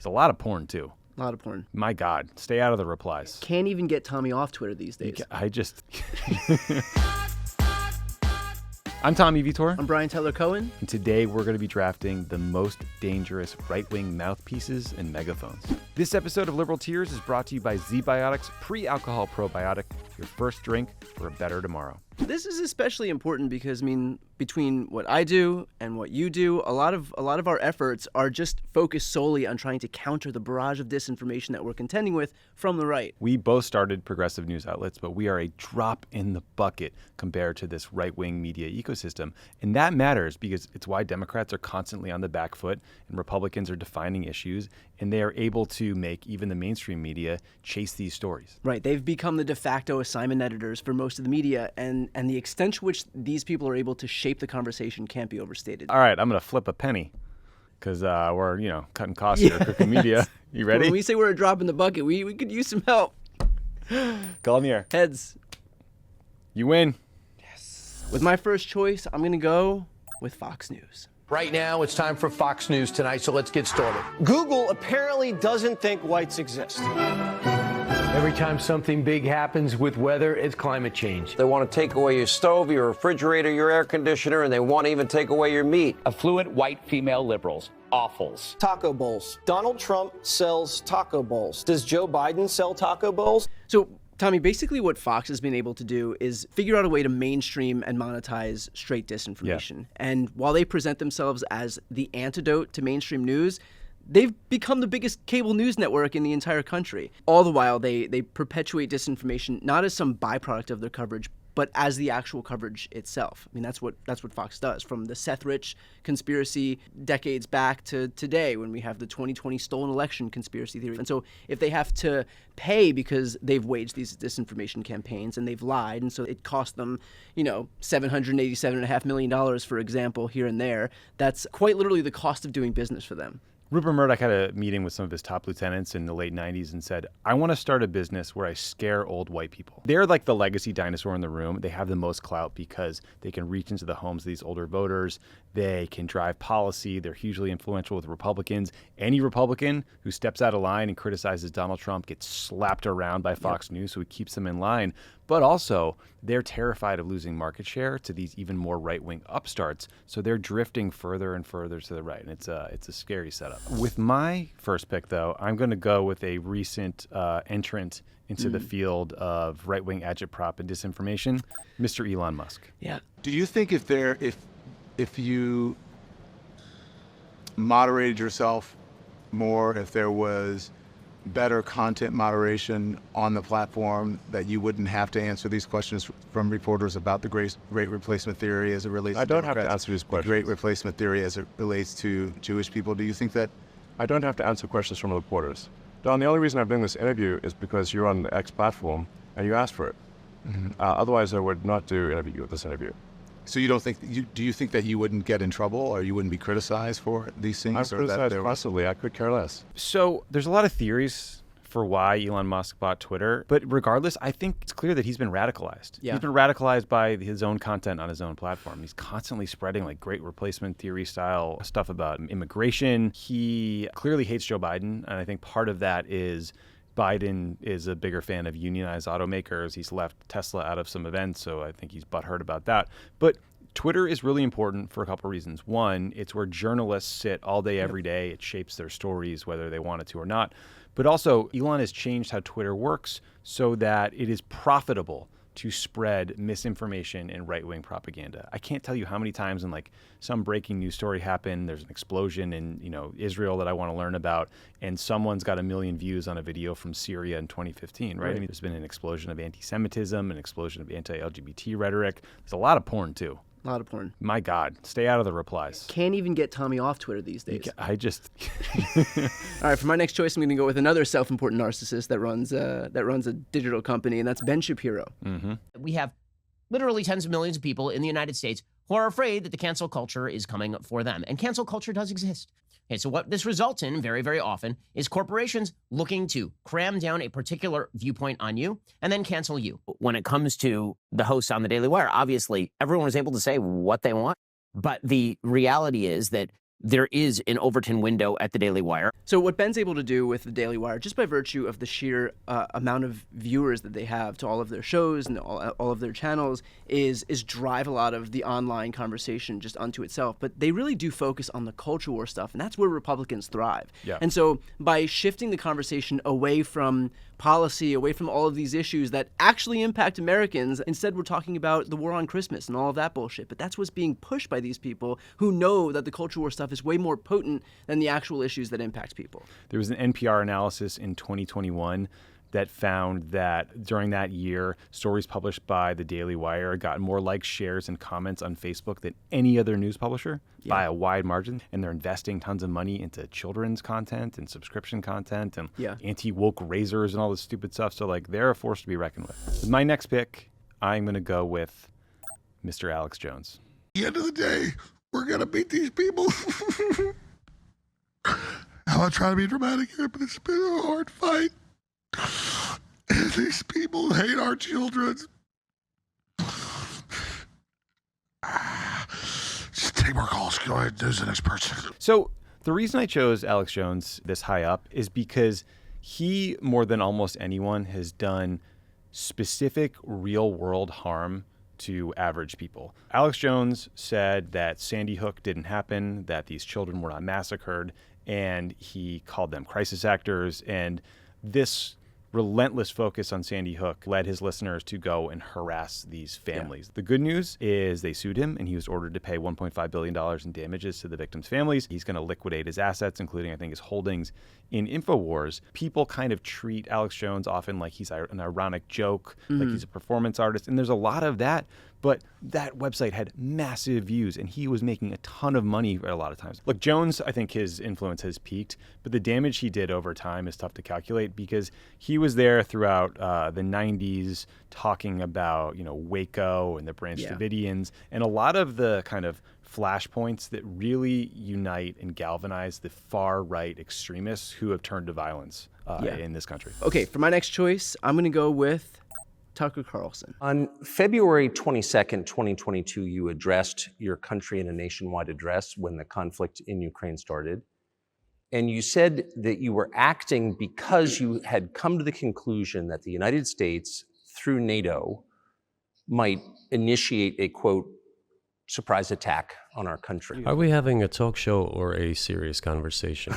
It's a lot of porn, too. A lot of porn. My God, stay out of the replies. Can't even get Tommy off Twitter these days. I'm Tommy Vietor. I'm Brian Tyler Cohen. And today we're going to be drafting the most dangerous right-wing mouthpieces and megaphones. This episode of Liberal Tears is brought to you by ZBiotics Pre-Alcohol Probiotic, your first drink for a better tomorrow. This is especially important because, between what I do and what you do, a lot of our efforts are just focused solely on trying to counter the barrage of disinformation that we're contending with from the right. We both started progressive news outlets, but we are a drop in the bucket compared to this right-wing media ecosystem. And that matters because it's why Democrats are constantly on the back foot and Republicans are defining issues, and they are able to make even the mainstream media chase these stories. Right. They've become the de facto assignment editors for most of the media, and the extent to which these people are able to shape the conversation can't be overstated. All right, I'm going to flip a penny because we're, cutting costs here, cooking media. You ready? When we say we're a drop in the bucket, we could use some help. Call me here. Heads. You win. Yes. With my first choice, I'm going to go with Fox News. Right now, it's time for Fox News Tonight, so let's get started. Google apparently doesn't think whites exist. Every time something big happens with weather, it's climate change. They want to take away your stove, your refrigerator, your air conditioner, and they want to even take away your meat. Affluent white female liberals. Awfuls. Taco bowls. Donald Trump sells taco bowls. Does Joe Biden sell taco bowls? So, Tommy, basically what Fox has been able to do is figure out a way to mainstream and monetize straight disinformation. Yeah. And while they present themselves as the antidote to mainstream news, they've become the biggest cable news network in the entire country. All the while, they perpetuate disinformation not as some byproduct of their coverage, but as the actual coverage itself. That's what Fox does, from the Seth Rich conspiracy decades back to today when we have the 2020 stolen election conspiracy theory. And so if they have to pay because they've waged these disinformation campaigns and they've lied, and so it cost them, $787.5 million, for example, here and there, that's quite literally the cost of doing business for them. Rupert Murdoch had a meeting with some of his top lieutenants in the late 90s and said, I want to start a business where I scare old white people. They're like the legacy dinosaur in the room. They have the most clout because they can reach into the homes of these older voters. They can drive policy. They're hugely influential with Republicans. Any Republican who steps out of line and criticizes Donald Trump gets slapped around by Fox News, so he keeps them in line. But also, they're terrified of losing market share to these even more right-wing upstarts, so they're drifting further and further to the right, and it's a scary setup. With my first pick, though, I'm going to go with a recent entrant into the field of right-wing agitprop and disinformation, Mr. Elon Musk. Yeah. Do you think if you moderated yourself more, if there was better content moderation on the platform, that you wouldn't have to answer these questions from reporters about the great replacement theory as it relates I don't have to answer these questions. The great replacement theory as it relates to Jewish people? Do you think that? I don't have to answer questions from reporters. Don, the only reason I'm doing this interview is because you're on the X platform and you asked for it. Mm-hmm. Otherwise, I would not do this interview. So you don't think, do you think that you wouldn't get in trouble or you wouldn't be criticized for these things? I'm criticized constantly. I could care less. So there's a lot of theories for why Elon Musk bought Twitter, but regardless, I think it's clear that he's been radicalized. Yeah. He's been radicalized by his own content on his own platform. He's constantly spreading great replacement theory style stuff about immigration. He clearly hates Joe Biden, and I think part of that is Biden is a bigger fan of unionized automakers. He's left Tesla out of some events, so I think he's butthurt about that. But Twitter is really important for a couple of reasons. One, it's where journalists sit all day, every day. It shapes their stories, whether they want it to or not. But also, Elon has changed how Twitter works so that it is profitable to spread misinformation and right-wing propaganda. I can't tell you how many times when some breaking news story happened, there's an explosion in Israel that I want to learn about, and someone's got 1 million views on a video from Syria in 2015, right? There's been an explosion of anti-Semitism, an explosion of anti-LGBT rhetoric. There's a lot of porn too. A lot of porn. My God, stay out of the replies. Can't even get Tommy off Twitter these days. I just... All right, for my next choice, I'm going to go with another self-important narcissist that runs a digital company, and that's Ben Shapiro. Mm-hmm. We have literally tens of millions of people in the United States who are afraid that the cancel culture is coming for them. And cancel culture does exist. Okay, so what this results in very, very often is corporations looking to cram down a particular viewpoint on you and then cancel you. When it comes to the hosts on the Daily Wire, obviously everyone was able to say what they want. But the reality is that there is an Overton window at the Daily Wire. So what Ben's able to do with the Daily Wire, just by virtue of the sheer amount of viewers that they have to all of their shows and all of their channels, is drive a lot of the online conversation just unto itself. But they really do focus on the culture war stuff, and that's where Republicans thrive. Yeah. And so by shifting the conversation away from policy, away from all of these issues that actually impact Americans, instead we're talking about the war on Christmas and all of that bullshit. But that's what's being pushed by these people who know that the culture war stuff is way more potent than the actual issues that impact people. There was an NPR analysis in 2021 that found that during that year, stories published by the Daily Wire got more likes, shares, and comments on Facebook than any other news publisher by a wide margin. And they're investing tons of money into children's content and subscription content and anti-woke razors and all this stupid stuff. So, like, they're a force to be reckoned with. With my next pick, I'm going to go with Mr. Alex Jones. At the end of the day, we're going to beat these people. I'm not trying to be dramatic here, but it's been a hard fight. And these people hate our children. Just take more calls. Go ahead, who's the next person? So the reason I chose Alex Jones this high up is because he, more than almost anyone, has done specific real-world harm to average people. Alex Jones said that Sandy Hook didn't happen, that these children were not massacred, and he called them crisis actors. And this relentless focus on Sandy Hook led his listeners to go and harass these families. The good news is they sued him, and he was ordered to pay $1.5 billion in damages to the victims' families. He's going to liquidate his assets, including, I think, his holdings in InfoWars. People kind of treat Alex Jones often like he's an ironic joke, like he's a performance artist, and there's a lot of that. But that website had massive views, and he was making a ton of money a lot of times. Look, Jones, I think his influence has peaked, but the damage he did over time is tough to calculate because he was there throughout the 90s talking about, Waco and the Branch Davidians, and a lot of the kind of flashpoints that really unite and galvanize the far-right extremists who have turned to violence in this country. Okay, for my next choice, I'm going to go with Tucker Carlson. On February 22nd, 2022, you addressed your country in a nationwide address when the conflict in Ukraine started. And you said that you were acting because you had come to the conclusion that the United States, through NATO, might initiate a, quote, surprise attack on our country. Are we having a talk show or a serious conversation?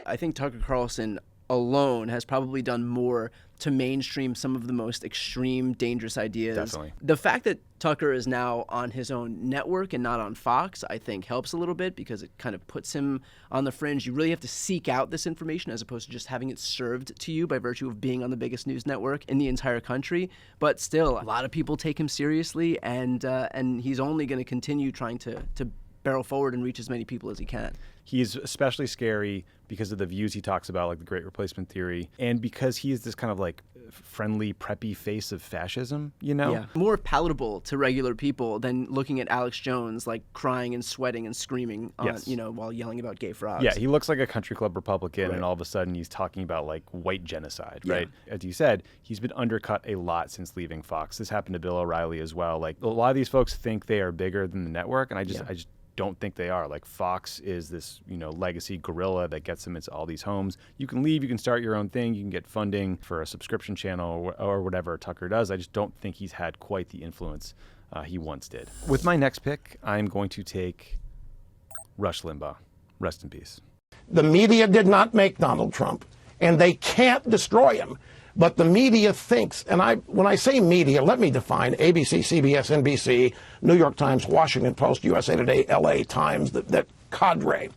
I think Tucker Carlson alone has probably done more to mainstream some of the most extreme, dangerous ideas. Definitely. The fact that Tucker is now on his own network and not on Fox, I think helps a little bit because it kind of puts him on the fringe. You really have to seek out this information as opposed to just having it served to you by virtue of being on the biggest news network in the entire country. But still, a lot of people take him seriously, and he's only going to continue trying to barrel forward and reach as many people as he can. He's especially scary because of the views he talks about, like the Great Replacement Theory, and because he is this kind of like friendly, preppy face of fascism, Yeah, more palatable to regular people than looking at Alex Jones like crying and sweating and screaming, while yelling about gay frogs. Yeah, he looks like a country club Republican, and all of a sudden he's talking about like white genocide, right? As you said, he's been undercut a lot since leaving Fox. This happened to Bill O'Reilly as well. Like a lot of these folks think they are bigger than the network, and I just don't think they are. Like Fox is this, legacy gorilla that gets them into all these homes. You can leave, you can start your own thing, you can get funding for a subscription channel or whatever Tucker does. I just don't think he's had quite the influence he once did. With my next pick, I'm going to take Rush Limbaugh. Rest in peace. The media did not make Donald Trump, and they can't destroy him. But the media thinks, and when I say media, let me define ABC, CBS, NBC, New York Times, Washington Post, USA Today, LA Times, that cadre.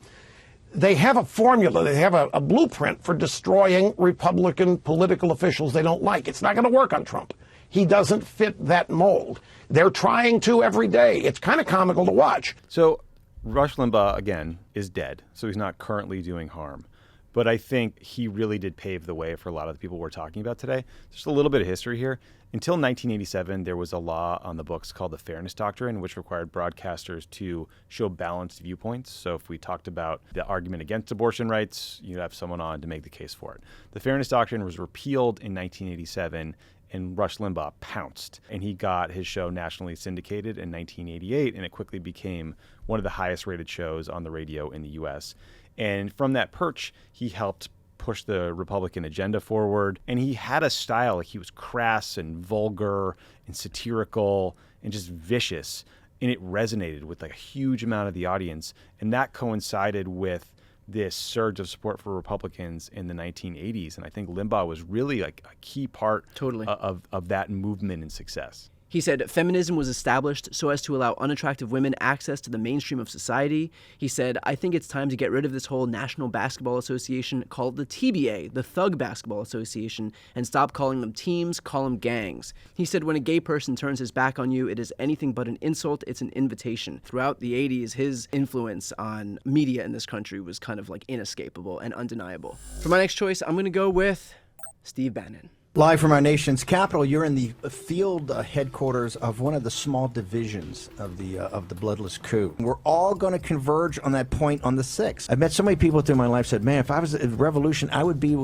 They have a formula, they have a blueprint for destroying Republican political officials they don't like. It's not going to work on Trump. He doesn't fit that mold. They're trying to every day. It's kind of comical to watch. So Rush Limbaugh, again, is dead, so he's not currently doing harm. But I think he really did pave the way for a lot of the people we're talking about today. Just a little bit of history here. Until 1987, there was a law on the books called the Fairness Doctrine, which required broadcasters to show balanced viewpoints. So if we talked about the argument against abortion rights, you'd have someone on to make the case for it. The Fairness Doctrine was repealed in 1987, and Rush Limbaugh pounced. And he got his show nationally syndicated in 1988, and it quickly became one of the highest rated shows on the radio in the U.S. And from that perch, he helped push the Republican agenda forward. And he had a style, like he was crass and vulgar and satirical and just vicious. And it resonated with like a huge amount of the audience. And that coincided with this surge of support for Republicans in the 1980s. And I think Limbaugh was really like a key part of that movement and success. He said feminism was established so as to allow unattractive women access to the mainstream of society. He said, I think it's time to get rid of this whole National Basketball Association called the TBA, the Thug Basketball Association, and stop calling them teams, call them gangs. He said, when a gay person turns his back on you, it is anything but an insult, it's an invitation. Throughout the 80s, his influence on media in this country was kind of like inescapable and undeniable. For my next choice, I'm going to go with Steve Bannon. Live from our nation's capital, you're in the field headquarters of one of the small divisions of the bloodless coup. We're all going to converge on that point on the 6th. I've met so many people through my life said, man, if I was a revolution, I would be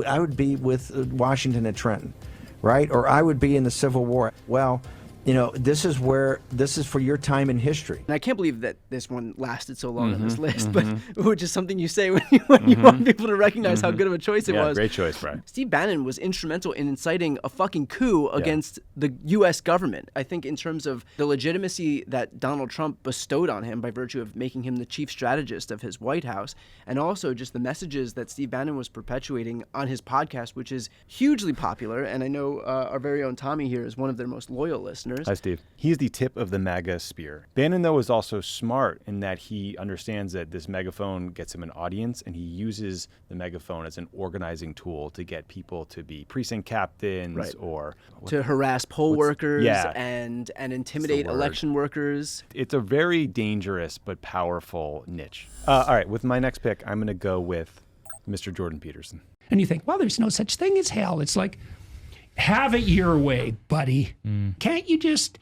with Washington and Trenton, right? Or I would be in the Civil War. Well, you know, this is for your time in history. And I can't believe that this one lasted so long on this list, but which is something you say when you want people to recognize how good of a choice it was. Yeah, great choice, Brian. Steve Bannon was instrumental in inciting a fucking coup against the U.S. government. I think in terms of the legitimacy that Donald Trump bestowed on him by virtue of making him the chief strategist of his White House, and also just the messages that Steve Bannon was perpetuating on his podcast, which is hugely popular. And I know our very own Tommy here is one of their most loyal listeners. Hi, Steve. He's the tip of the MAGA spear. Bannon, though, is also smart in that he understands that this megaphone gets him an audience, and he uses the megaphone as an organizing tool to get people to be precinct captains or to harass poll workers and intimidate election workers. It's a very dangerous but powerful niche. All right, with my next pick, I'm going to go with Mr. Jordan Peterson. And you think, well, there's no such thing as hell. It's like, have it your way, buddy. Can't you just,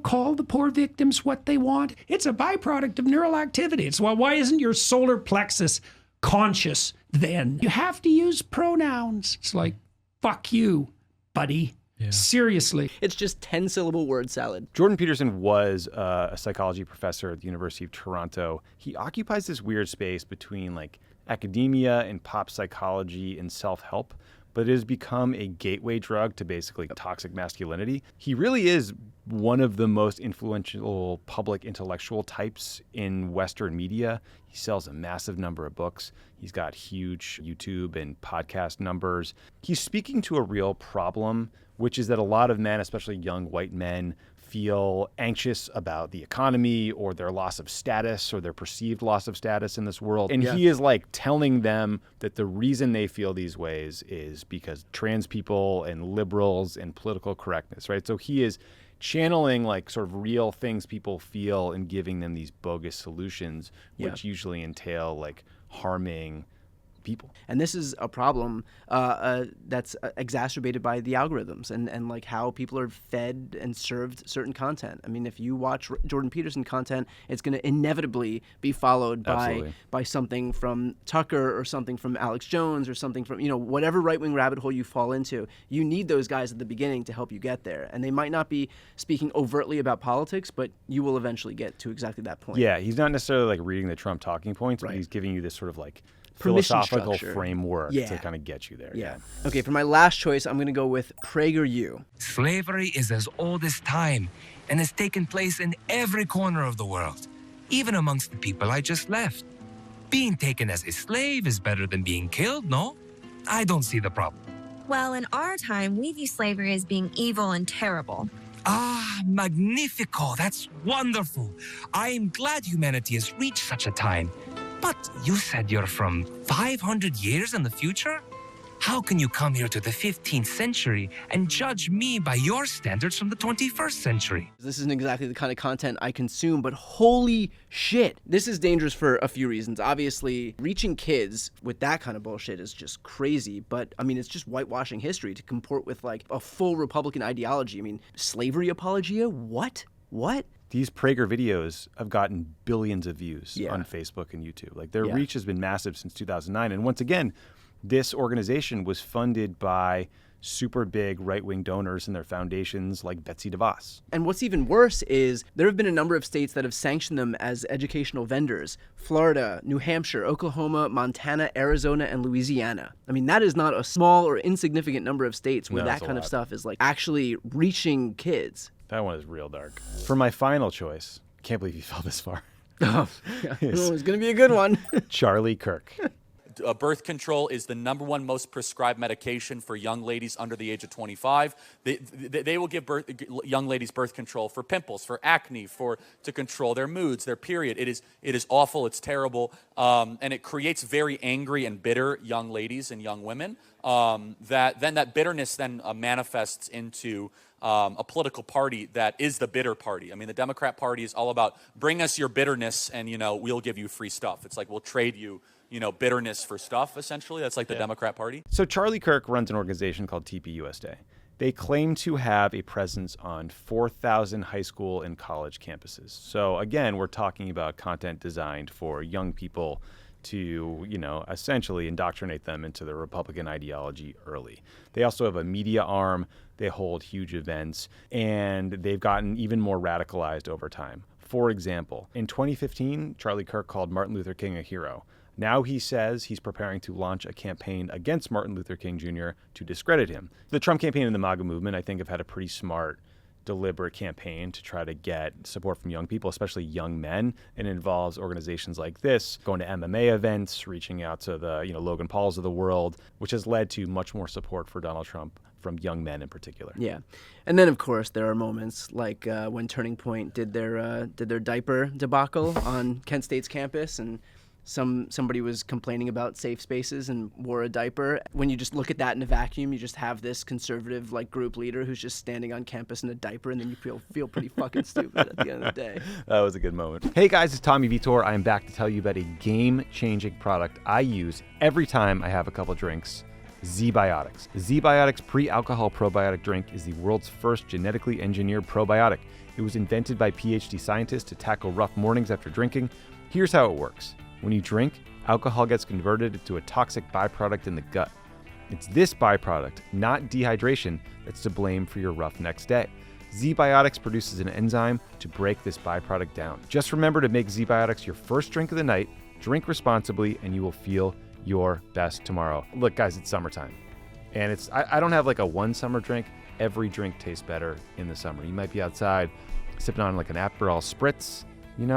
call the poor victims what they want? It's a byproduct of neural activity. It's, well, why isn't your solar plexus conscious then? You have to use pronouns. It's like, fuck you, buddy. Yeah. Seriously. It's just 10-syllable word salad. Jordan Peterson was a psychology professor at the University of Toronto. He occupies this weird space between like academia and pop psychology and self-help, but it has become a gateway drug to basically toxic masculinity. He really is one of the most influential public intellectual types in Western media. He sells a massive number of books. He's got huge YouTube and podcast numbers. He's speaking to a real problem, which is that a lot of men, especially young white men, feel anxious about the economy or their loss of status or their perceived loss of status in this world. And he is like telling them that the reason they feel these ways is because trans people and liberals and political correctness, right? So he is channeling like sort of real things people feel and giving them these bogus solutions, which usually entail like harming people. And this is a problem that's exacerbated by the algorithms and like how people are fed and served certain content. I mean, if you watch Jordan Peterson content, it's going to inevitably be followed by something from Tucker or something from Alex Jones or something from, whatever right-wing rabbit hole you fall into. You need those guys at the beginning to help you get there. And they might not be speaking overtly about politics, but you will eventually get to exactly that point. Yeah, he's not necessarily like reading the Trump talking points, but he's giving you this sort of like philosophical framework to kind of get you there. Yeah. Okay, for my last choice, I'm going to go with PragerU. Slavery is as old as time and has taken place in every corner of the world, even amongst the people I just left. Being taken as a slave is better than being killed, no? I don't see the problem. Well, in our time, we view slavery as being evil and terrible. Ah, magnifico. That's wonderful. I am glad humanity has reached such a time. But you said you're from 500 years in the future? How can you come here to the 15th century and judge me by your standards from the 21st century? This isn't exactly the kind of content I consume, but holy shit. This is dangerous for a few reasons. Obviously, reaching kids with that kind of bullshit is just crazy, but I mean, it's just whitewashing history to comport with like a full Republican ideology. I mean, slavery apologia? What? These Prager videos have gotten billions of views on Facebook and YouTube. Like their reach has been massive since 2009. And once again, This organization was funded by super big right-wing donors and their foundations like Betsy DeVos. And what's even worse is there have been a number of states that have sanctioned them as educational vendors. Florida, New Hampshire, Oklahoma, Montana, Arizona, and Louisiana. I mean, that is not a small or insignificant number of states where that kind of stuff is like actually reaching kids. That one is real dark. For my final choice, can't believe you fell this far. Oh, yeah. It's going to be a good one. Charlie Kirk. Birth control is the #1 most prescribed medication for young ladies under the age of 25. They will give young ladies birth control for pimples, for acne, to control their moods, their period. It is awful. It's terrible, and it creates very angry and bitter young ladies and young women. That bitterness then manifests into a political party that is the bitter party. I mean, the Democrat Party is all about bring us your bitterness, and we'll give you free stuff. It's like we'll trade you. Bitterness for stuff, essentially. That's like the Democrat Party. So Charlie Kirk runs an organization called TPUSA. They claim to have a presence on 4,000 high school and college campuses. So again, we're talking about content designed for young people to, essentially indoctrinate them into the Republican ideology early. They also have a media arm. They hold huge events, and they've gotten even more radicalized over time. For example, in 2015, Charlie Kirk called Martin Luther King a hero. Now he says he's preparing to launch a campaign against Martin Luther King Jr. to discredit him. The Trump campaign and the MAGA movement, I think, have had a pretty smart, deliberate campaign to try to get support from young people, especially young men. It involves organizations like this, going to MMA events, reaching out to the Logan Pauls of the world, which has led to much more support for Donald Trump from young men in particular. Yeah. And then, of course, there are moments like when Turning Point did their diaper debacle on Kent State's campus, and somebody was complaining about safe spaces and wore a diaper. When you just look at that in a vacuum, you just have this conservative group leader who's just standing on campus in a diaper, and then you feel pretty fucking stupid at the end of the day. That was a good moment. Hey guys, it's Tommy Vietor. I am back to tell you about a game-changing product I use every time I have a couple drinks. ZBiotics. The ZBiotics pre-alcohol probiotic drink is the world's first genetically engineered probiotic. It was invented by PhD scientists to tackle rough mornings after drinking. Here's how it works. When you drink, alcohol gets converted into a toxic byproduct in the gut. It's this byproduct, not dehydration, that's to blame for your rough next day. ZBiotics produces an enzyme to break this byproduct down. Just remember to make ZBiotics your first drink of the night, drink responsibly, and you will feel your best tomorrow. Look, guys, it's summertime. And I don't have a one summer drink. Every drink tastes better in the summer. You might be outside sipping on an Aperol Spritz,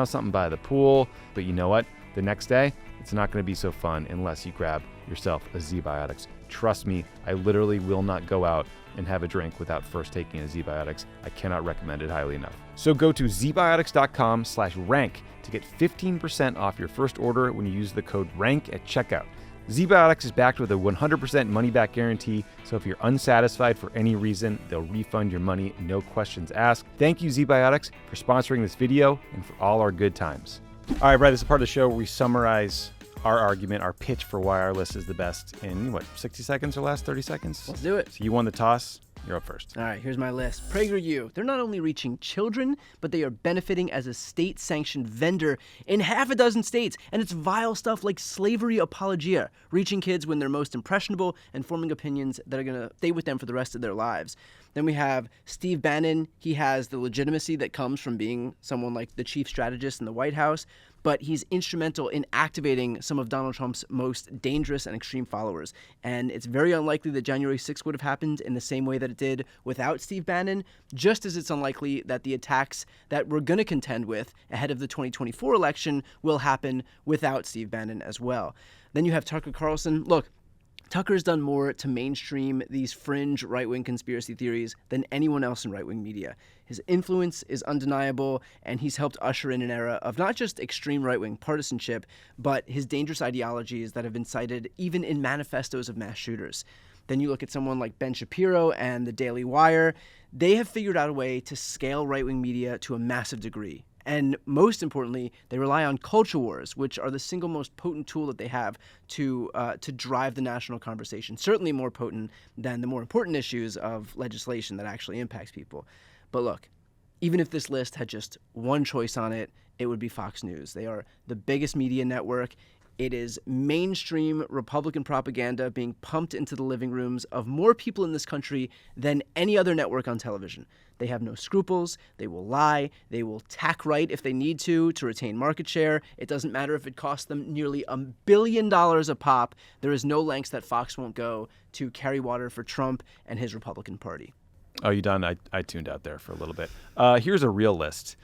something by the pool. But you know what? The next day, it's not going to be so fun unless you grab yourself a ZBiotics. Trust me, I literally will not go out and have a drink without first taking a ZBiotics. I cannot recommend it highly enough. So go to zbiotics.com/rank to get 15% off your first order when you use the code RANK at checkout. ZBiotics is backed with a 100% money-back guarantee, so if you're unsatisfied for any reason, they'll refund your money, no questions asked. Thank you, ZBiotics, for sponsoring this video and for all our good times. All right, Brad, this is part of the show where we summarize our argument, our pitch for why our list is the best in, 60 seconds or less, 30 seconds? Let's do it. So you won the toss. You're up first. All right, here's my list. PragerU. They're not only reaching children, but they are benefiting as a state-sanctioned vendor in half a dozen states. And it's vile stuff like slavery apologia, reaching kids when they're most impressionable and forming opinions that are going to stay with them for the rest of their lives. Then we have Steve Bannon. He has the legitimacy that comes from being someone like the chief strategist in the White House, but he's instrumental in activating some of Donald Trump's most dangerous and extreme followers. And it's very unlikely that January 6th would have happened in the same way that it did without Steve Bannon, just as it's unlikely that the attacks that we're going to contend with ahead of the 2024 election will happen without Steve Bannon as well. Then you have Tucker Carlson. Look, Tucker's done more to mainstream these fringe right-wing conspiracy theories than anyone else in right-wing media. His influence is undeniable, and he's helped usher in an era of not just extreme right-wing partisanship, but his dangerous ideologies that have been cited even in manifestos of mass shooters. Then you look at someone like Ben Shapiro and the Daily Wire. They have figured out a way to scale right-wing media to a massive degree. And most importantly, they rely on culture wars, which are the single most potent tool that they have to drive the national conversation, certainly more potent than the more important issues of legislation that actually impacts people. But look, even if this list had just one choice on it, it would be Fox News. They are the biggest media network It is mainstream Republican propaganda being pumped into the living rooms of more people in this country than any other network on television. They have no scruples. They will lie. They will tack right if they need to retain market share. It doesn't matter if it costs them nearly $1 billion a pop. There is no lengths that Fox won't go to carry water for Trump and his Republican Party. Oh, you done? I tuned out there for a little bit. Here's a real list.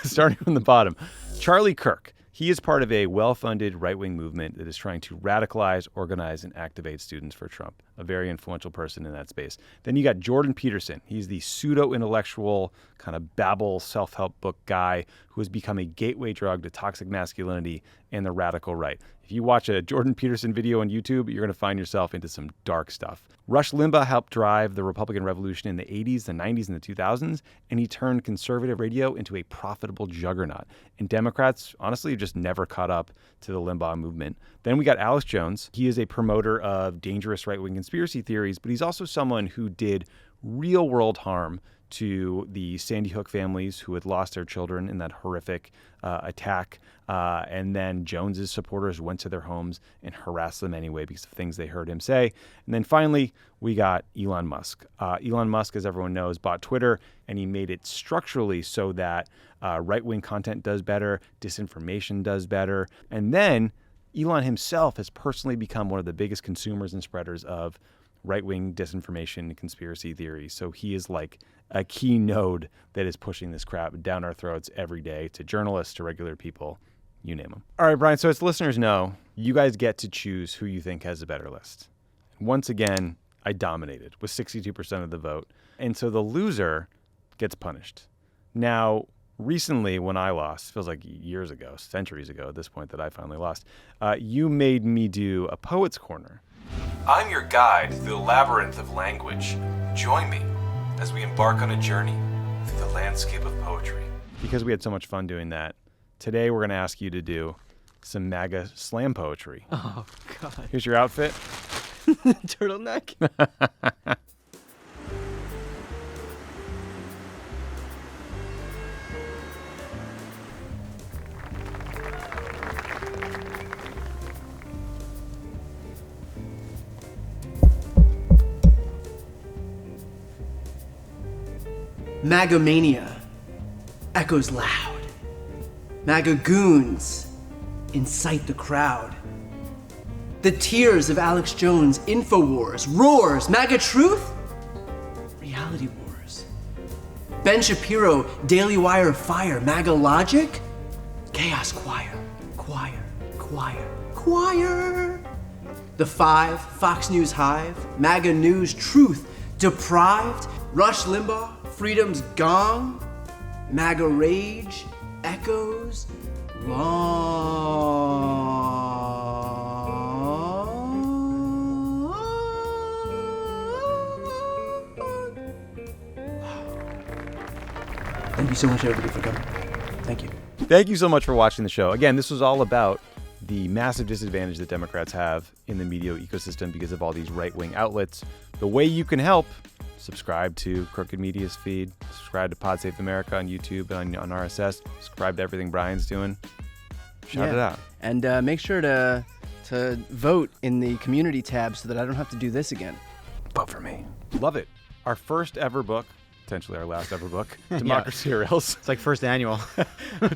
Starting from the bottom. Charlie Kirk. He is part of a well-funded right-wing movement that is trying to radicalize, organize, and activate students for Trump, a very influential person in that space. Then you got Jordan Peterson. He's the pseudo-intellectual, kind of babble, self-help book guy who has become a gateway drug to toxic masculinity and the radical right. If you watch a Jordan Peterson video on YouTube, you're going to find yourself into some dark stuff. Rush Limbaugh helped drive the Republican Revolution in the 80s, the 90s, and the 2000s, and he turned conservative radio into a profitable juggernaut. And Democrats, honestly, just never caught up to the Limbaugh movement. Then we got Alex Jones. He is a promoter of dangerous right-wing conspiracy theories, but he's also someone who did real-world harm to the Sandy Hook families who had lost their children in that horrific attack. And then Jones's supporters went to their homes and harassed them anyway because of things they heard him say. And then finally, we got Elon Musk. Elon Musk, as everyone knows, bought Twitter, and he made it structurally so that right-wing content does better, disinformation does better. And then Elon himself has personally become one of the biggest consumers and spreaders of right-wing disinformation and conspiracy theories. So he is like a key node that is pushing this crap down our throats every day to journalists, to regular people, you name them. All right, Brian, so as listeners know, you guys get to choose who you think has a better list. Once again, I dominated with 62% of the vote. And so the loser gets punished. Now, recently when I lost, feels like years ago, centuries ago at this point that I finally lost, you made me do a Poet's Corner. I'm your guide through the labyrinth of language. Join me as we embark on a journey through the landscape of poetry. Because we had so much fun doing that, today we're going to ask you to do some MAGA slam poetry. Oh, God. Here's your outfit. Turtleneck. MAGA-mania echoes loud. MAGA goons incite the crowd. The tears of Alex Jones, InfoWars, roars. MAGA truth? Reality wars. Ben Shapiro, Daily Wire fire. MAGA logic? Chaos choir, choir, choir, choir. The Five, Fox News Hive, MAGA news truth deprived. Rush Limbaugh, freedom's gong. MAGA rage echoes long. Thank you so much, everybody, for coming. Thank you. Thank you so much for watching the show. Again, this was all about the massive disadvantage that Democrats have in the media ecosystem because of all these right-wing outlets. The way you can help: subscribe to Crooked Media's feed, subscribe to Pod Save America on YouTube and on RSS, subscribe to everything Brian's doing. Shout it out. And make sure to vote in the community tab so that I don't have to do this again. Vote for me. Love it. Our first ever book, potentially our last ever book, Democracy or Else. It's like first annual.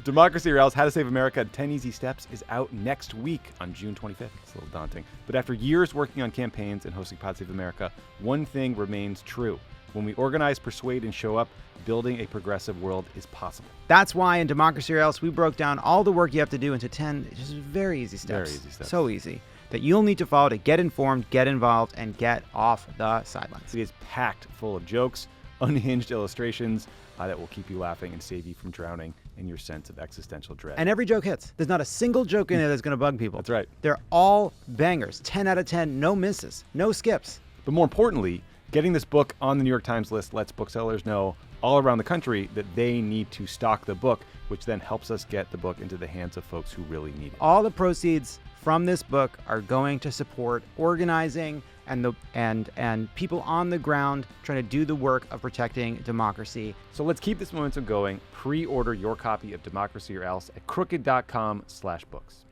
Democracy or Else, How to Save America, 10 Easy Steps, is out next week on June 25th. It's a little daunting. But after years working on campaigns and hosting Pod Save America, one thing remains true. When we organize, persuade, and show up, building a progressive world is possible. That's why in Democracy or Else, we broke down all the work you have to do into 10 just very easy steps. Very easy steps. So easy that you'll need to follow to get informed, get involved, and get off the sidelines. It is packed full of jokes, unhinged illustrations that will keep you laughing and save you from drowning in your sense of existential dread. And every joke hits. There's not a single joke in it that's going to bug people. That's right. They're all bangers. 10 out of 10, no misses, no skips. But more importantly, getting this book on the New York Times list lets booksellers know all around the country that they need to stock the book, which then helps us get the book into the hands of folks who really need it. All the proceeds from this book are going to support organizing and people on the ground trying to do the work of protecting democracy. So let's keep this momentum going. Pre-order your copy of Democracy or Else at crooked.com/books.